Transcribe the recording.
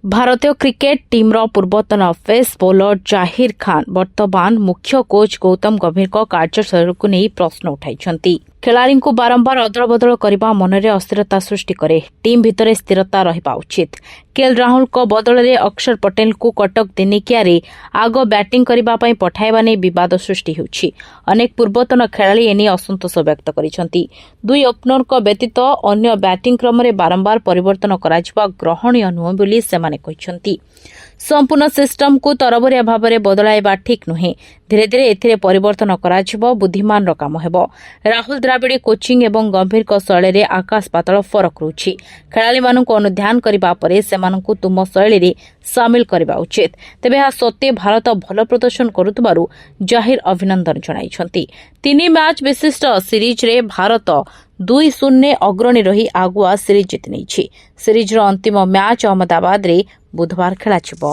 ଭାରତୀୟ କ୍ରିକେଟ ଟିମ୍ର ପୂର୍ବତନ ପେସ୍ ବୋଲର ଜାହିର ଖାନ୍ ବର୍ତ୍ତମାନ ମୁଖ୍ୟ କୋଚ୍ ଗୌତମ ଗମ୍ଭୀରଙ୍କ କାର୍ଯ୍ୟଶୈଳୀକୁ ନେଇ ପ୍ରଶ୍ନ ଉଠାଇଛନ୍ତି। ଖେଳାଳିଙ୍କୁ ବାରମ୍ବାର ଅଦଳବଦଳ କରିବା ମନରେ ଅସ୍ଥିରତା ସୃଷ୍ଟି କରେ। ଟିମ୍ ଭିତରେ ସ୍ଥିରତା ରହିବା ଉଚିତ। କେଏଲ୍ ରାହୁଲଙ୍କ ବଦଳରେ ଅକ୍ଷର ପଟେଲଙ୍କୁ କଟକ ଦିନିକିଆରେ ଆଗ ବ୍ୟାଟିଂ କରିବା ପାଇଁ ପଠାଇବା ନେଇ ବିବାଦ ସୃଷ୍ଟି ହେଉଛି। ଅନେକ ପୂର୍ବତନ ଖେଳାଳି ଏନେଇ ଅସନ୍ତୋଷ ବ୍ୟକ୍ତ କରିଛନ୍ତି। ଦୁଇ ଓପନରଙ୍କ ବ୍ୟତୀତ ଅନ୍ୟ ବ୍ୟାଟିଂ କ୍ରମରେ ବାରମ୍ବାର ପରିବର୍ତ୍ତନ କରାଯିବା ଗ୍ରହଣୀୟ ନୁହେଁ ବୋଲି ସେମାନେ କହିଛନ୍ତି। ସମ୍ପୂର୍ଣ୍ଣ ସିଷ୍ଟମକୁ ତରବରିଆ ଭାବରେ ବଦଳାଇବା ଠିକ୍ ନୁହେଁ। ଧୀରେ ଧୀରେ ଏଥିରେ ପରିବର୍ତ୍ତନ କରାଯିବ ବୁଦ୍ଧିମାନର କାମ ହେବ। ରାହୁଲ ଦ୍ରାବିଡ କୋଚିଂ ଏବଂ ଗମ୍ଭୀରଙ୍କ ଶୈଳୀରେ ଆକାଶ ପାତାଳ ଫରକ ରହୁଛି। ଖେଳାଳିମାନଙ୍କୁ ଅନୁଧ୍ୟାନ କରିବା ପରେ ସେମାନଙ୍କୁ ତୁମ ଶୈଳୀରେ ସାମିଲ କରିବା ଉଚିତ। ତେବେ ଏହା ସତ୍ତ୍ୱେ ଭାରତ ଭଲ ପ୍ରଦର୍ଶନ କରୁଥିବାରୁ ଜାହିର ଅଭିନନ୍ଦନ ଜଣାଇଛନ୍ତି। 3 ମ୍ୟାଚ୍ ବିଶିଷ୍ଟ ସିରିଜ୍ରେ ଭାରତ 2-0 ଅଗ୍ରଣୀ ରହି ଆଗୁଆ ସିରିଜ୍ ଜିତି ନେଇଛି। ସିରିଜ୍ର ଅନ୍ତିମ ମ୍ୟାଚ୍ ଅହମ୍ମଦାବାଦରେ ବୁଧବାର ଖେଳାଯିବ।